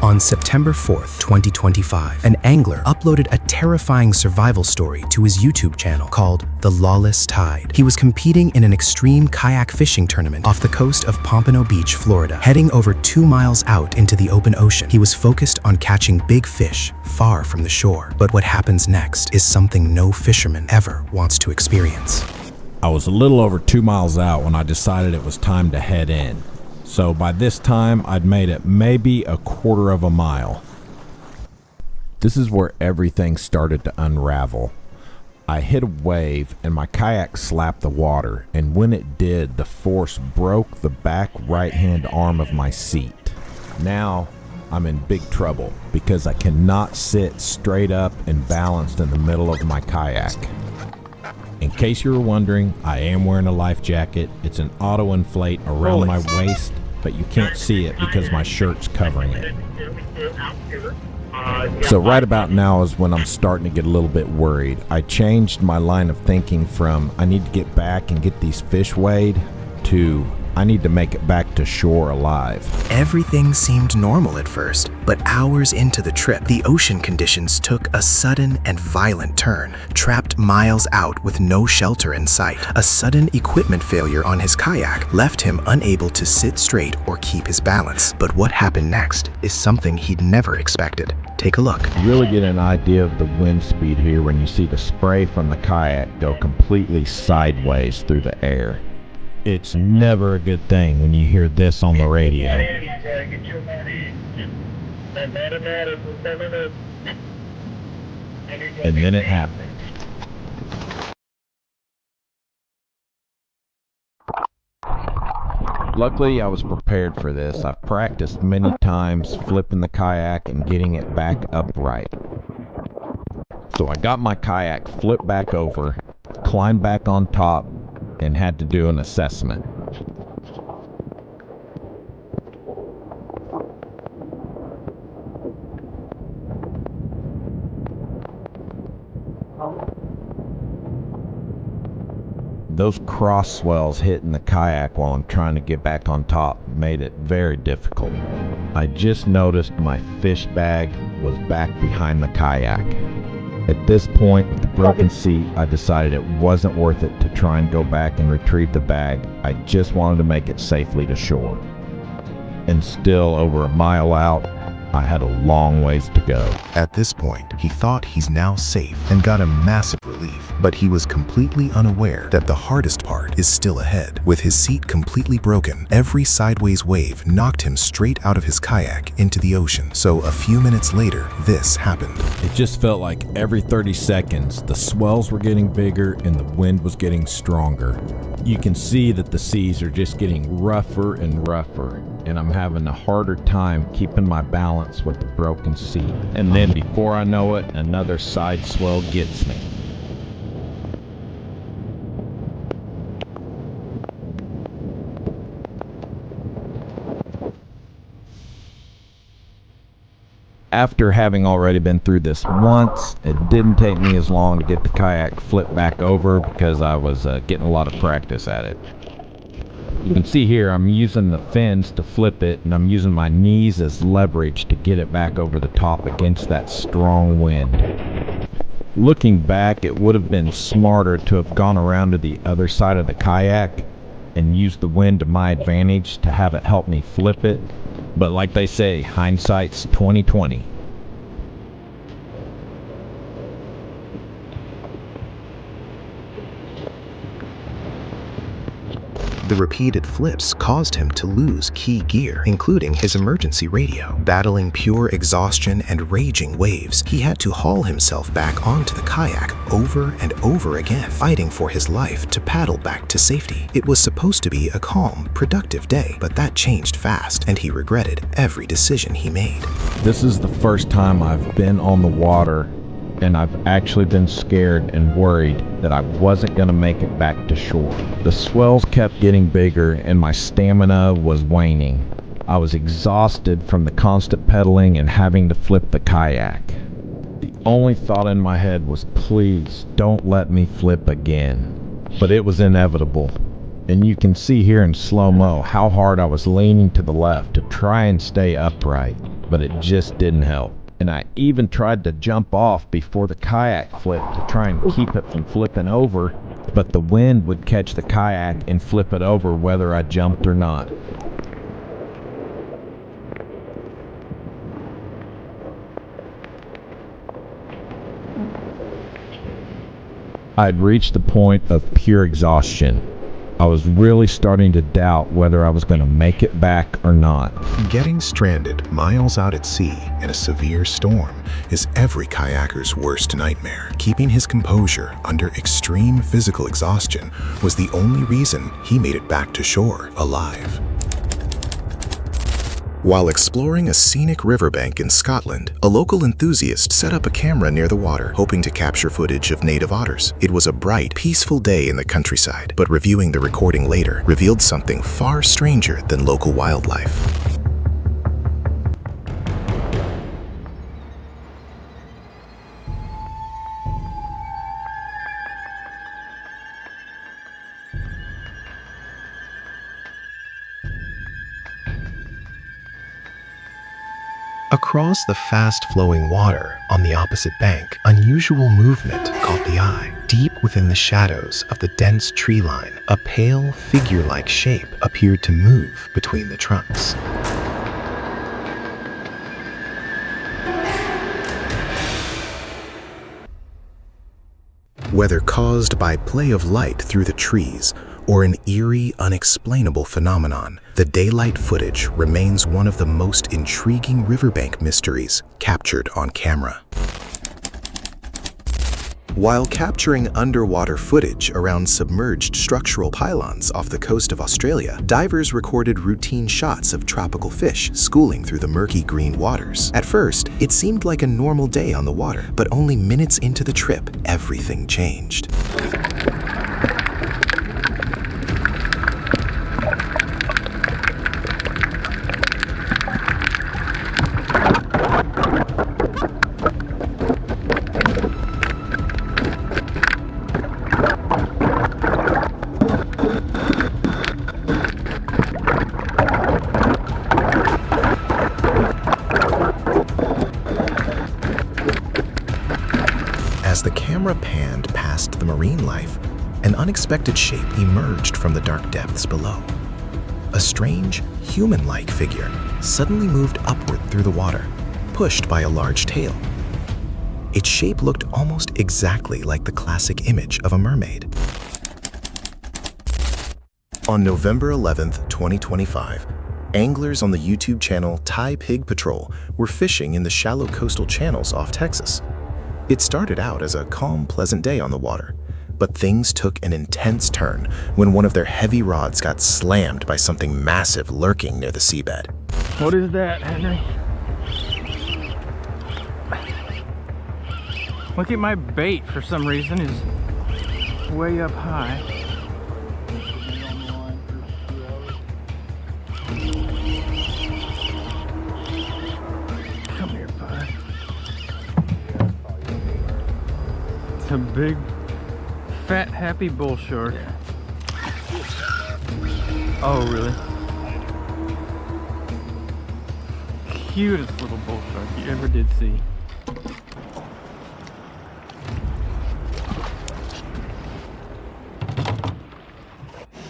On September 4th, 2025, an angler uploaded a terrifying survival story to his YouTube channel called The Lawless Tide. He was competing in an extreme kayak fishing tournament off the coast of Pompano Beach, Florida. Heading over 2 miles out into the open ocean, he was focused on catching big fish far from the shore. But what happens next is something no fisherman ever wants to experience. I was a little over 2 miles out when I decided it was time to head in. So by this time, I'd made it maybe a quarter of a mile. This is where everything started to unravel. I hit a wave and my kayak slapped the water, and when it did, the force broke the back right-hand arm of my seat. Now, I'm in big trouble because I cannot sit straight up and balanced in the middle of my kayak. In case you were wondering, I am wearing a life jacket. It's an auto-inflate around my waist, but you can't see it because my shirt's covering it. So right about now is when I'm starting to get a little bit worried. I changed my line of thinking from I need to get back and get these fish weighed to I need to make it back to shore alive. Everything seemed normal at first, but hours into the trip, the ocean conditions took a sudden and violent turn. Trapped miles out with no shelter in sight, a sudden equipment failure on his kayak left him unable to sit straight or keep his balance. But what happened next is something he'd never expected. Take a look. You really get an idea of the wind speed here when you see the spray from the kayak go completely sideways through the air. It's never a good thing when you hear this on the radio. And then it happened. Luckily, I was prepared for this. I've practiced many times flipping the kayak and getting it back upright. So I got my kayak flipped back over, climbed back on top, and had to do an assessment. Those cross swells hitting the kayak while I'm trying to get back on top made it very difficult. I just noticed my fish bag was back behind the kayak. At this point, with the broken seat, I decided it wasn't worth it to try and go back and retrieve the bag. I just wanted to make it safely to shore. And still, over a mile out, I had a long ways to go. At this point, he thought he's now safe and got a massive relief, but he was completely unaware that the hardest part is still ahead. With his seat completely broken, every sideways wave knocked him straight out of his kayak into the ocean. So a few minutes later, this happened. It just felt like every 30 seconds, the swells were getting bigger and the wind was getting stronger. You can see that the seas are just getting rougher and rougher, and I'm having a harder time keeping my balance with the broken seat. And then before I know it, another side swell gets me. After having already been through this once, it didn't take me as long to get the kayak flipped back over because I was getting a lot of practice at it. You can see here I'm using the fins to flip it, and I'm using my knees as leverage to get it back over the top against that strong wind. Looking back, it would have been smarter to have gone around to the other side of the kayak and used the wind to my advantage to have it help me flip it. But like they say, hindsight's 20/20. The repeated flips caused him to lose key gear, including his emergency radio. Battling pure exhaustion and raging waves, he had to haul himself back onto the kayak over and over again, fighting for his life to paddle back to safety. It was supposed to be a calm, productive day, but that changed fast, and he regretted every decision he made. This is the first time I've been on the water, and I've actually been scared and worried that I wasn't going to make it back to shore. The swells kept getting bigger and my stamina was waning. I was exhausted from the constant pedaling and having to flip the kayak. The only thought in my head was, please don't let me flip again. But it was inevitable. And you can see here in slow-mo how hard I was leaning to the left to try and stay upright. but it just didn't help. And I even tried to jump off before the kayak flipped to try and keep it from flipping over, but the wind would catch the kayak and flip it over whether I jumped or not. I'd reached the point of pure exhaustion. I was really starting to doubt whether I was going to make it back or not. Getting stranded miles out at sea in a severe storm is every kayaker's worst nightmare. Keeping his composure under extreme physical exhaustion was the only reason he made it back to shore alive. While exploring a scenic riverbank in Scotland, a local enthusiast set up a camera near the water, hoping to capture footage of native otters. It was a bright, peaceful day in the countryside, but reviewing the recording later revealed something far stranger than local wildlife. Across the fast-flowing water on the opposite bank, unusual movement caught the eye. Deep within the shadows of the dense tree line, a pale, figure-like shape appeared to move between the trunks. Whether caused by play of light through the trees or an eerie, unexplainable phenomenon, the daylight footage remains one of the most intriguing riverbank mysteries captured on camera. While capturing underwater footage around submerged structural pylons off the coast of Australia, divers recorded routine shots of tropical fish schooling through the murky green waters. At first, it seemed like a normal day on the water, but only minutes into the trip, everything changed. As the camera panned past the marine life, an unexpected shape emerged from the dark depths below. A strange, human-like figure suddenly moved upward through the water, pushed by a large tail. Its shape looked almost exactly like the classic image of a mermaid. On November 11th, 2025, anglers on the YouTube channel PigPatrol were fishing in the shallow coastal channels off Texas. It started out as a calm, pleasant day on the water, but things took an intense turn when one of their heavy rods got slammed by something massive lurking near the seabed. What is that, Henry? Look at my bait, for some reason, is way up high. Come here, bud. It's a big, fat, happy bull shark. Oh, really? Cutest little bull shark you ever did see.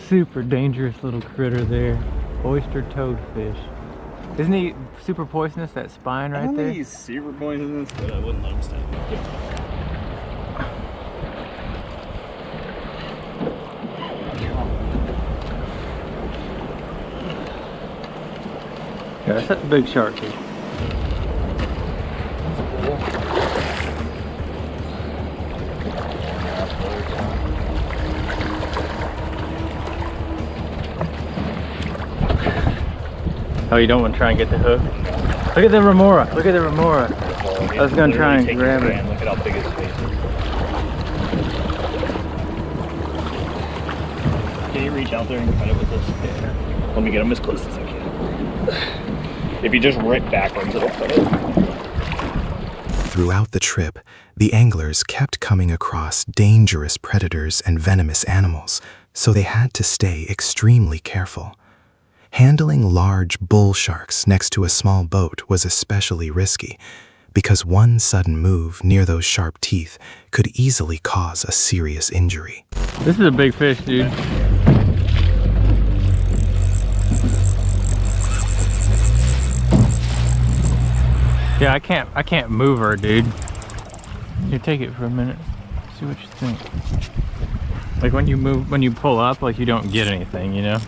Super dangerous little critter there. Oyster toadfish. Isn't he super poisonous, that spine right there? I don't think he's super poisonous, but I wouldn't let him stay. Yeah, that's a big shark here. Oh, you don't want to try and get the hook? Look at the remora. Look at the remora. I was going to try and grab it. Look at how big his face is. Can you reach out there and cut it with this? Yeah. Let me get him as close as I can. If you just rip backwards, it'll cut it. Throughout the trip, the anglers kept coming across dangerous predators and venomous animals, so they had to stay extremely careful. Handling large bull sharks next to a small boat was especially risky, because one sudden move near those sharp teeth could easily cause a serious injury. This is a big fish, dude. Yeah, I can't move her, dude. Here, take it for a minute. See what you think. Like when you pull up, like you don't get anything, you know?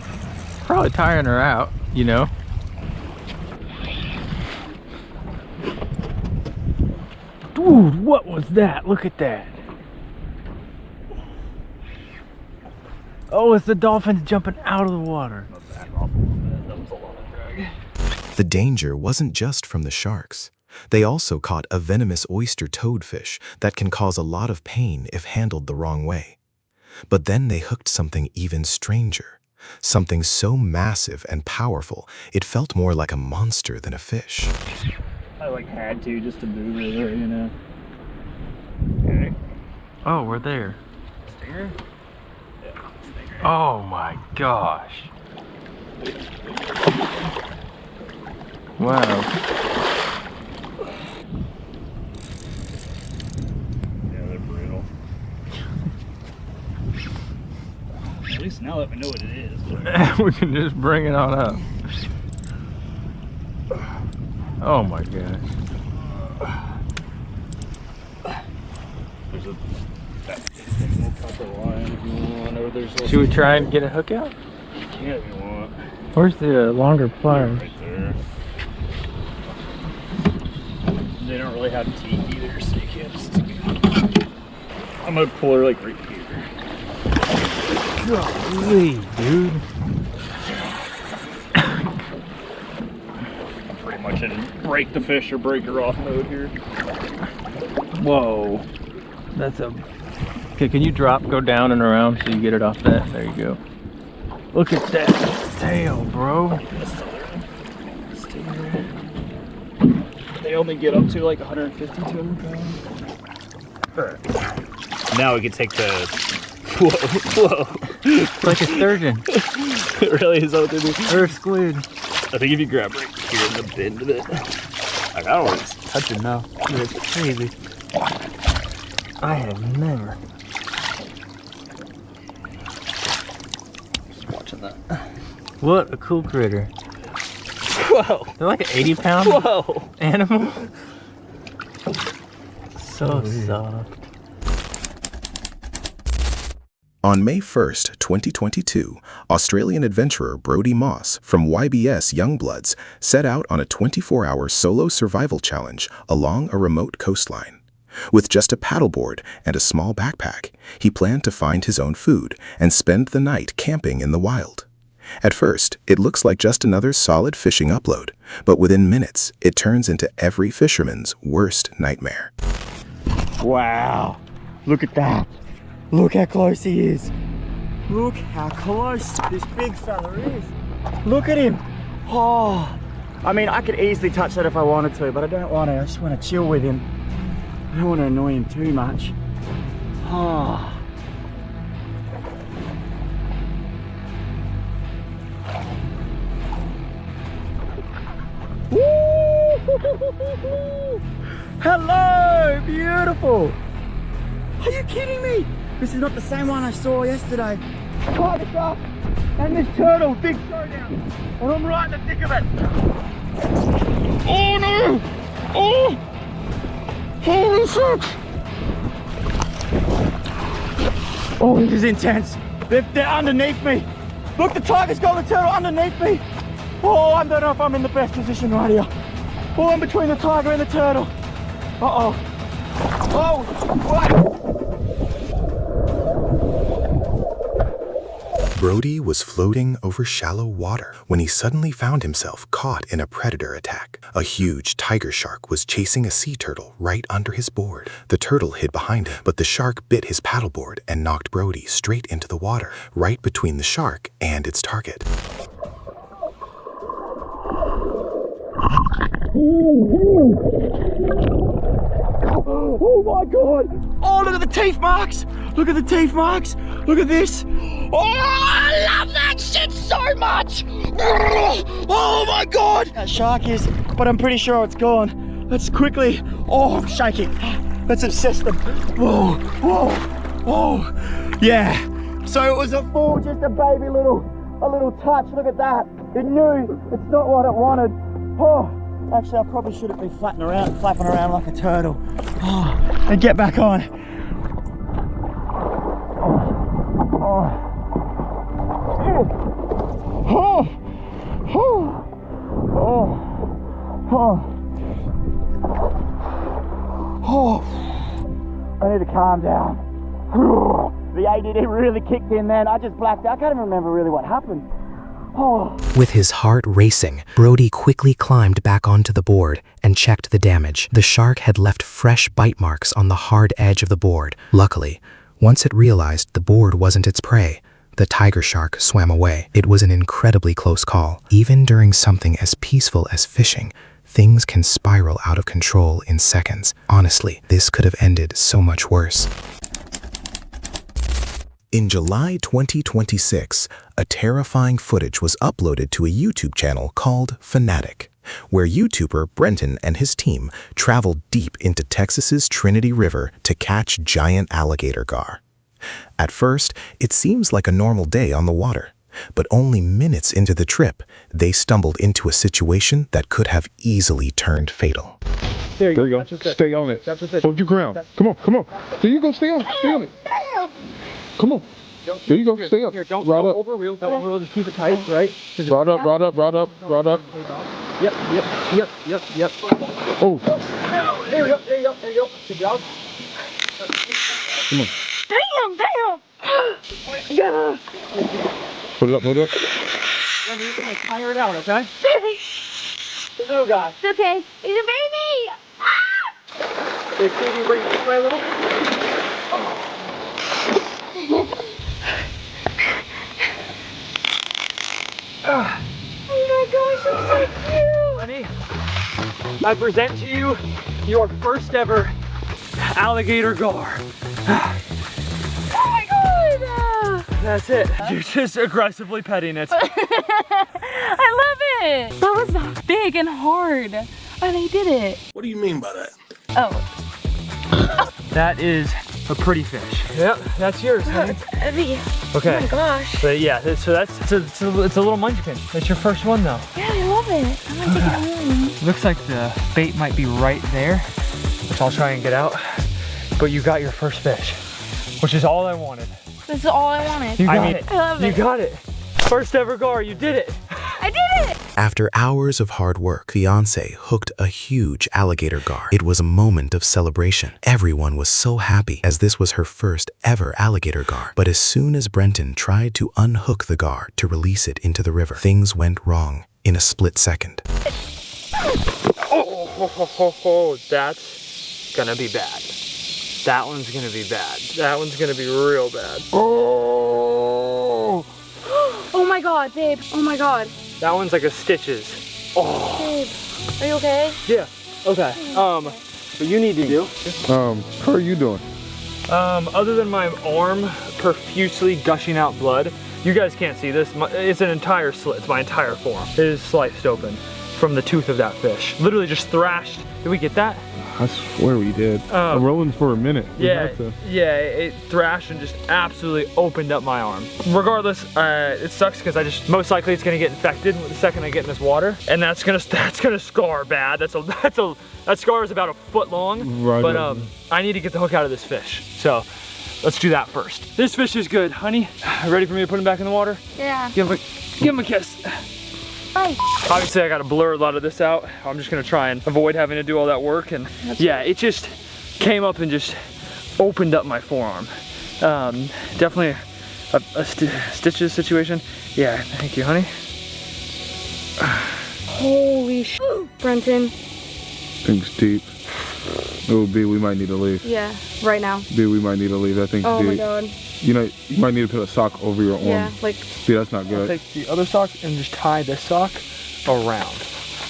Probably tiring her out, you know? Dude, what was that? Look at that. Oh, it's the dolphins jumping out of the water. Back off a little bit. That was a lot of drag. The danger wasn't just from the sharks. They also caught a venomous oyster toadfish that can cause a lot of pain if handled the wrong way. But then they hooked something even stranger, something so massive and powerful it felt more like a monster than a fish. I like had to just to move her, you know. Okay. Oh, we're there. Stinger? Yeah, stinger. Oh my gosh. Wow. Yeah, they're brutal. At least now that we know what it is. We can just bring it on up. Oh my gosh. There's a we'll cut the line if you want. Or there's Should we try and get a hook out? You can if you want. Where's the longer pliers? Right there. They don't really have teeth either, so you can't just stick it. I'm gonna pull her like right here. Golly, dude. Pretty much in break the fish or break her off mode here. Whoa. That's a... Okay, can you go down and around so you get it off that? There you go. Look at that tail, bro. They only get up to like 150, 200 pounds. Now we can take the... Whoa. It's like a sturgeon. It really is what they do. Or a squid. I think if you grab right here in the bend of it. Like, I don't want to touch it now. It's crazy. I have never. Just watching that. What a cool critter. Whoa. They're like an 80-pound Whoa. animal. So soft. On May 1st, 2022, Australian adventurer Brodie Moss from YBS Youngbloods set out on a 24-hour solo survival challenge along a remote coastline. With just a paddleboard and a small backpack, he planned to find his own food and spend the night camping in the wild. At first, it looks like just another solid fishing upload, but within minutes, it turns into every fisherman's worst nightmare. Wow, look at that. Look how close he is. Look how close this big fella is. Look at him. Oh, I mean, I could easily touch that if I wanted to, but I don't want to. I just want to chill with him. I don't want to annoy him too much. Oh. Hello, beautiful. Are you kidding me? This is not the same one I saw yesterday. Tiger shark and this turtle, big showdown. And I'm right in the thick of it. Oh no! Oh! Holy shit! Oh, this is intense. They're underneath me. Look, the tiger's got the turtle underneath me. Oh, I don't know if I'm in the best position right here. Oh, I'm between the tiger and the turtle. Uh-oh. Oh, what? Brodie was floating over shallow water when he suddenly found himself caught in a predator attack. A huge tiger shark was chasing a sea turtle right under his board. The turtle hid behind him, but the shark bit his paddleboard and knocked Brodie straight into the water, right between the shark and its target. Oh my God! Oh, look at the teeth marks. Look at the teeth marks. Look at this. Oh, I love that shit so much. Oh my God. That shark is, but I'm pretty sure it's gone. Let's quickly, oh, I'm shaking. Let's assess them. Whoa, whoa, whoa. Yeah. So it was a full, just a baby little touch. Look at that. It knew it's not what it wanted. Oh, actually, I probably shouldn't be flapping around like a turtle. Oh, and get back on. Oh, oh, oh, oh, oh. Oh, I need to calm down. The ADD really kicked in then. I just blacked out. I can't even remember really what happened. Oh. With his heart racing, Brody quickly climbed back onto the board and checked the damage. The shark had left fresh bite marks on the hard edge of the board. Luckily, once it realized the board wasn't its prey, the tiger shark swam away. It was an incredibly close call. Even during something as peaceful as fishing, things can spiral out of control in seconds. Honestly, this could have ended so much worse. In July 2026, a terrifying footage was uploaded to a YouTube channel called Fanatic, where YouTuber Brenton and his team traveled deep into Texas's Trinity River to catch giant alligator gar. At first, it seems like a normal day on the water, but only minutes into the trip, they stumbled into a situation that could have easily turned fatal. There you go. Stay on it. Hold your ground. Come on, come on. There you go. Stay on it. Come on. There you go. Stay up. Here, don't overwheel. Don't overwheel. Just keep it tight, right? Rod up. Yep. Oh. There you go. Good job. Come on. Damn. Yeah. Put it up. You're gonna tire it out, okay? Oh God. It's okay. He's a baby. Big baby, bring it away a little. Oh my gosh, I'm so cute. Honey, I present to you your first ever alligator gar. Oh my god. That's it. You're just aggressively petting it. I love it. That was big and hard. And he did it. What do you mean by that? Oh. That is a pretty fish. Yep, that's yours, honey. It's heavy. Okay. Oh my gosh. But yeah, so it's a little munchkin. It's your first one though. Yeah, I love it. I'm gonna take it home. Looks like the bait might be right there, which I'll try and get out. But you got your first fish, which is all I wanted. This is all I wanted. You got it. I love it. You got it. First ever gar, you did it. I did it. After hours of hard work, Fiancé hooked a huge alligator gar. It was a moment of celebration. Everyone was so happy as this was her first ever alligator gar. But as soon as Brenton tried to unhook the gar to release it into the river, things went wrong in a split second. Oh, that's gonna be bad. That one's gonna be bad. That one's gonna be real bad. Oh. Oh my god, babe. Oh my god. That one's like a stitches. Oh. Babe, are you okay? Yeah. Okay. What you need to do. How are you doing? Other than my arm profusely gushing out blood, you guys can't see this. It's an entire slit. It's my entire forearm. It is sliced open from the tooth of that fish. Literally just thrashed. Did we get that? I swear we did. I'm rolling for a minute. Yeah, it thrashed and just absolutely opened up my arm. Regardless, it sucks because most likely it's gonna get infected the second I get in this water, and that's gonna scar bad. That scar is about a foot long. Right. But I need to get the hook out of this fish. So let's do that first. This fish is good, honey. Ready for me to put him back in the water? Yeah. Give him a kiss. Bye. Obviously I gotta blur a lot of this out. I'm just gonna try and avoid having to do all that work. And yeah, it just came up and just opened up my forearm. Definitely a stitches situation. Yeah, thank you, honey. Holy sh**, Brenton. Things deep. Oh, B, we might need to leave. Yeah, right now. B, we might need to leave. That thing's Oh deep. my god. You know, you might need to put a sock over your arm. Yeah, like. B, that's not I'll good. take the other sock and just tie this sock around.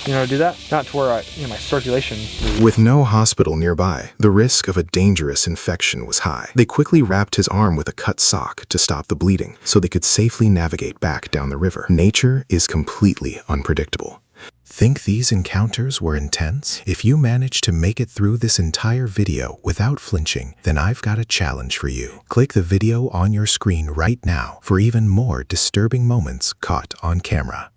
you know, to do that. Not to where my circulation. With no hospital nearby, the risk of a dangerous infection was high. They quickly wrapped his arm with a cut sock to stop the bleeding so they could safely navigate back down the river. Nature is completely unpredictable. Think these encounters were intense? If you managed to make it through this entire video without flinching, then I've got a challenge for you. Click the video on your screen right now for even more disturbing moments caught on camera.